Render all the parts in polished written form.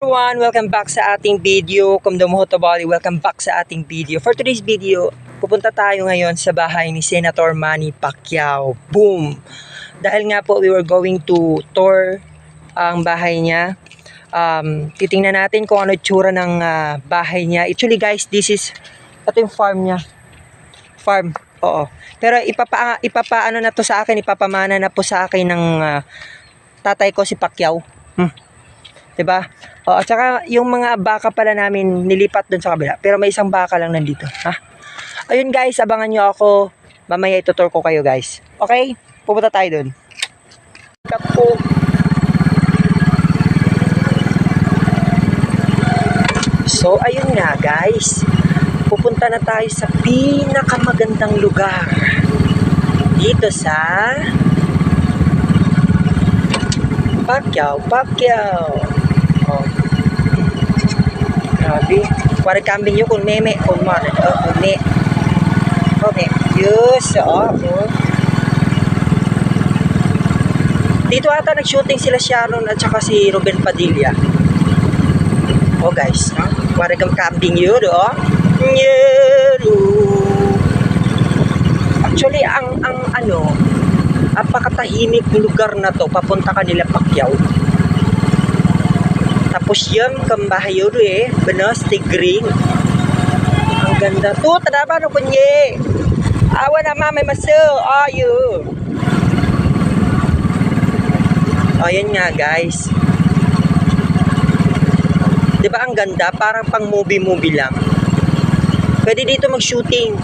Everyone, welcome back sa ating video. Welcome back sa ating video. For today's video, pupunta tayo ngayon sa bahay ni Senator Manny Pacquiao. Boom! Dahil nga po, we were going to tour ang bahay niya. Titingnan natin kung ano itsura ng bahay niya. Actually guys, ito yung farm niya. Farm, oo. Pero ipapaano na to sa akin, ipapamana na po sa akin ng tatay ko si Pacquiao. Diba? O, at saka yung mga baka pala namin nilipat dun sa kabila. Pero may isang baka lang nandito. Ha? Ayun guys, abangan nyo ako. Mamaya itutur ko kayo guys. Okay? Pupunta tayo dun. Tapo. So, ayun nga guys. Pupunta na tayo sa pinakamagandang lugar. Dito sa Pacquiao. Oh. Grabe. Para kambing yun kung meme. Kung mame. Okay. Yes. Dito ata nag-shooting sila Sharon at saka si Ruben Padilla. Oh guys. Para kambing yun. Actually, ang napakatahimik lugar na to. Papunta kanila Pacquiao. Tapos yun, kambahay yun Benos, tigring. Ang ganda. To, tadaba no kunye. Awa na may maso. Ayo. Ayan nga guys. Diba ang ganda? Parang pang movie lang. Pwede dito mag-shooting.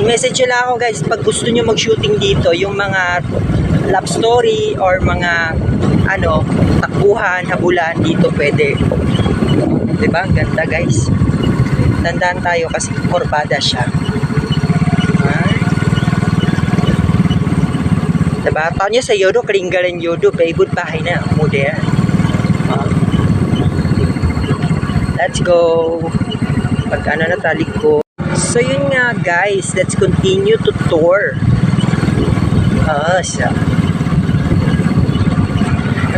Message lang ako guys. Pag gusto nyo mag-shooting dito, yung mga love story or mga takbuhan, habulan dito pwede. Diba? Ang ganda guys. Tandaan tayo kasi kurbada siya. Diba? Tanya sa yodo, keringgalan yodo, baibut bahay na, modern. Let's go. Pag na talik ko. So yun nga guys, let's continue to tour. Siya.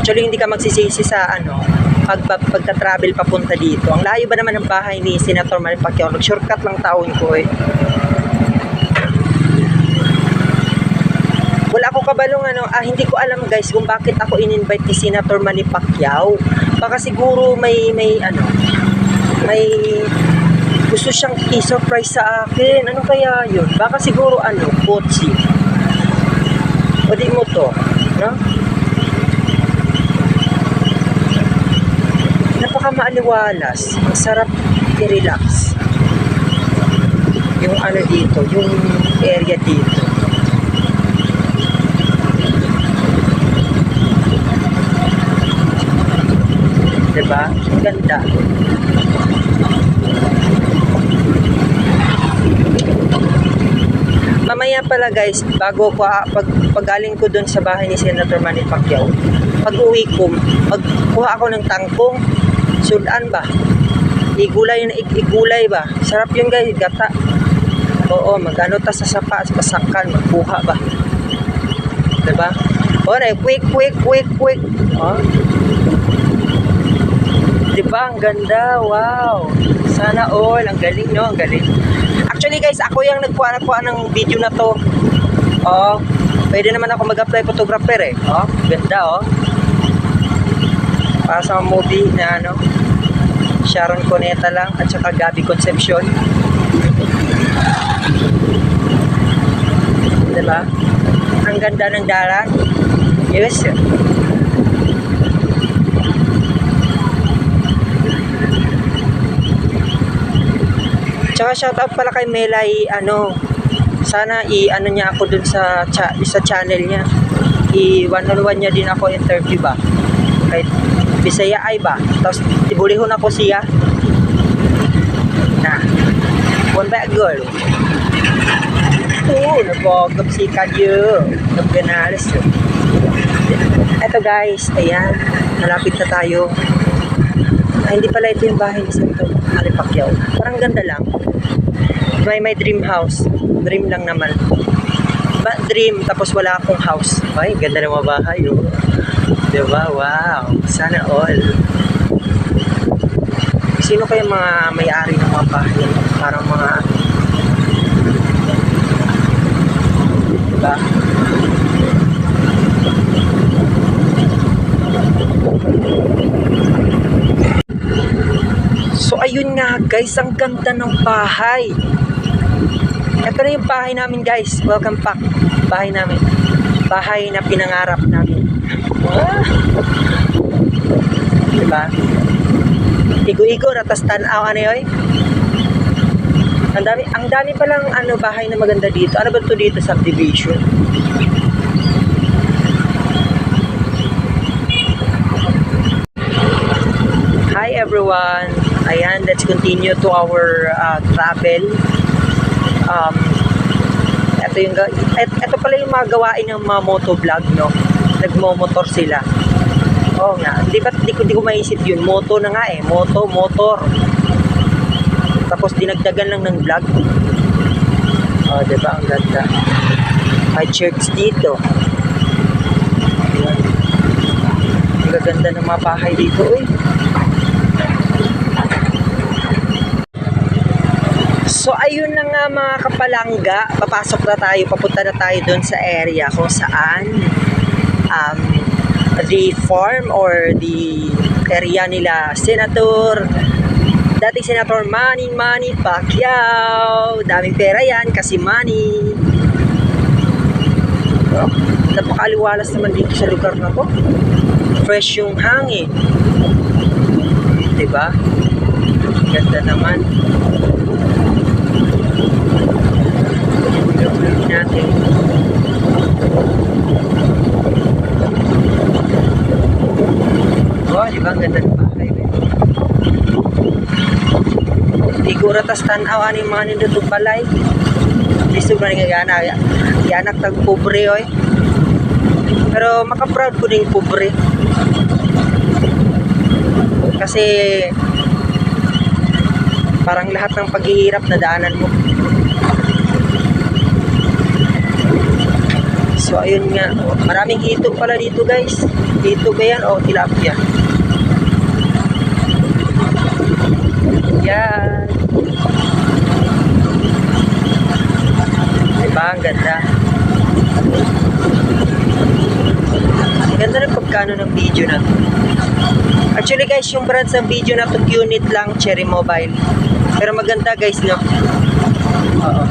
Actually, hindi ka magsisisi sa pagka-travel papunta dito. Ang layo ba naman ng bahay ni Senator Manny Pacquiao? Nag-shortcut lang taon ko Wala ako kabalong hindi ko alam guys kung bakit ako in-invite ni Senator Manny Pacquiao. Baka siguro may gusto siyang i-surprise sa akin. Ano kaya yun? Baka siguro kotse. O di mo to, no? Napaka-maaliwalas. Ang sarap i-relax. Yung dito, yung area dito. Diba? Ang ganda. Mamaya pala guys, bago ko pagaling ko dun sa bahay ni Senator Manny Pacquiao, pag-uwi ko, magkuha ako ng tangkong. Sudan ba? Igulay ba? Sarap yun guys, gata. Oo, ta sa sapa, pasakan, magkuha ba? Diba? Alright, quick. Diba? Ang ganda, wow. Sana all, ang galing no, ang galing. Actually guys, ako yung nagkuha ng video na to. Pwede naman ako mag-apply photographer ganda para sa movie na Sharon Cuneta lang at saka Gabby Concepcion. Diba? Ang ganda ng darat. Yes. Tsaka shoutout pala kay Melay, sana niya ako dun sa channel niya. I-one-on-one niya din ako interview ba. Kahit Bisaya ay ba. Tapos ibulihon ako siya. One back girl. Nabogab si Kadyo. Nabganalis yun. Eto guys, ayan. Malapit na tayo. Hindi pala ito yung bahay ni Senator Manny Pacquiao. Parang ganda lang. May dream house. Dream lang naman. Dream, tapos wala akong house. Ay, ganda ng mga bahay. Diba? Wow. Sana all. Sino kaya mga may-ari ng mga bahay na to? Parang mga diba? So ayun nga guys, ang ganda ng bahay. Ito na yung bahay namin guys. Welcome back. Bahay namin. Bahay na pinangarap namin. Ah. Diba? Igo-igo, ratas tanaw, ano yun? Ang dami palang bahay na maganda dito. Ano ba ito dito? Subdivision. Hi everyone. Ayan, let's continue to our travel. Ito pala yung mga gawain ng mga motovlog, no? Nagmo-motor sila. Oo nga, di ko maisip yun. Moto na nga eh, motor. Tapos dinagdagan lang ng vlog. Oh, diba? Ang ganda. May church dito. Ayan. Ang gaganda ng mga bahay dito, eh. So ayun na nga mga kapalangga, papasok na tayo, papunta na tayo doon sa area kung saan the farm or the area nila dating Senator Manny Pacquiao. Daming pera yan kasi money. Napakaliwalas naman dito sa lugar na to. Fresh yung hangin, diba? Ganda naman. Gawin natin. Oh, diba? Ang ganda ng bahay. Siguro tas tanaw ani mga nindot balay. Gusto ba nga gana? Yanak tag pobre oy. Pero maka-proud ko ding pobre. Kasi parang lahat ng paghihirap na daanan mo. So ayun nga, maraming hito pala dito guys. Hito ba yan o tilapia? Yan. Diba? Ang ganda. Ang ganda ng pagkano ng video na to. Actually guys, yung brand ng video na to, unit lang, Cherry Mobile. Pero maganda guys, no? Oo.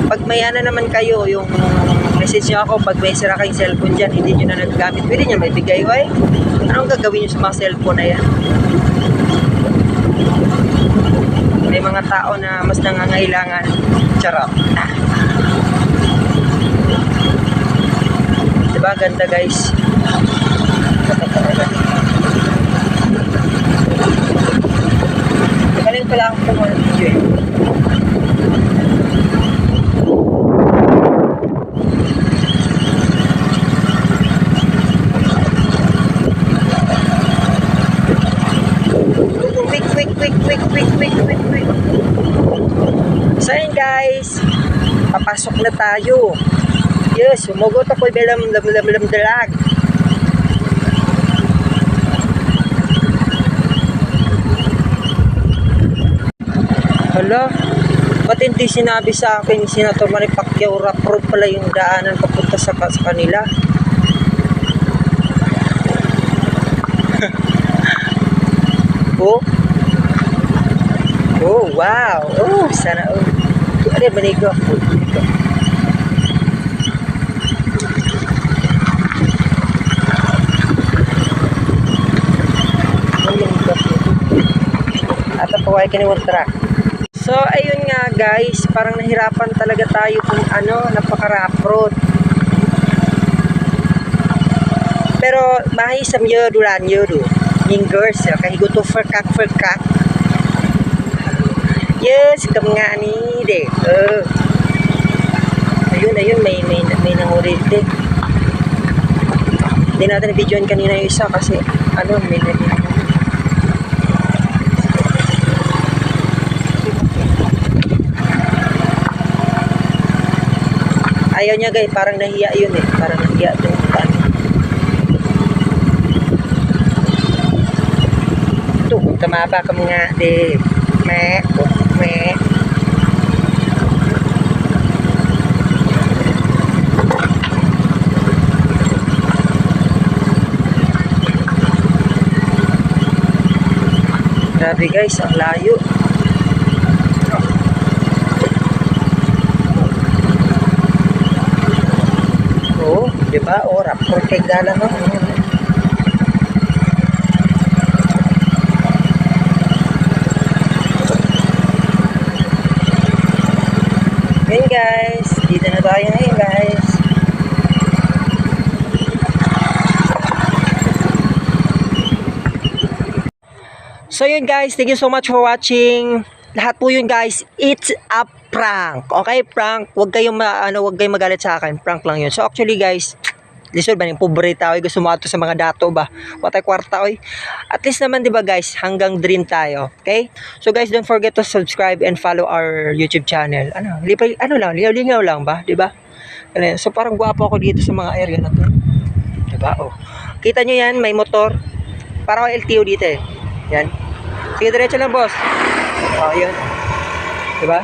Pag may naman kayo, yung message nyo ako, pag may sira kayong cellphone dyan, hindi nyo na nagagamit, pwede nyo may bigay, oy. Anong gagawin nyo sa mga cellphone na yan? May mga tao na mas nangangailangan. Charot. Diba? Ganda guys. Galing pala akong kumuha ng video eh. Quick. So yun guys, papasok na tayo. Yes, sumugot ako bilang dalag. Hala, ba't hindi sinabi sa akin si Senator Manny Pacquiao road pala yung daanan papunta sa kanila? Oh, wow. Oh, sana. Oh. Ano ba nigo? At paway ka ni track. So, ayun nga guys, parang nahirapan talaga tayo kung napaka-rough road. Pero, bahay sa yodulan yodu. Mingers, kahigo to ferkak. Yes, nga ni de. Ayun, may nangulit de. Hindi natin videoan kanina yung isa kasi may ayaw niya guys, parang nahiya yun eh. Parang nahiya ito. Ito. tumapa ka mga di. Me. Me. Grabe guys, ang layo. Oh, di ba? Oh, raptor kay gala no. Hey guys, dito na tayo ngayon guys. So yun guys, thank you so much for watching. Lahat po yun guys, it's a prank. Okay, prank. Huwag kayong huwag kayong magalit sa akin. Prank lang yun. So actually guys, lisod ba yung pobre tao, gusto mo ato sa mga dato ba? Watay kwarta oy. At least naman 'di ba guys, hanggang dream tayo. Okay? So guys, don't forget to subscribe and follow our YouTube channel. Ligaw lang ba, 'di ba? So parang gwapo ako dito sa mga area na 'to. 'Di ba? Oh. Kita nyo yan, may motor. Parang LTO dito eh. Yan. Sige, diretso lang boss. Oh, yun. 'Di ba?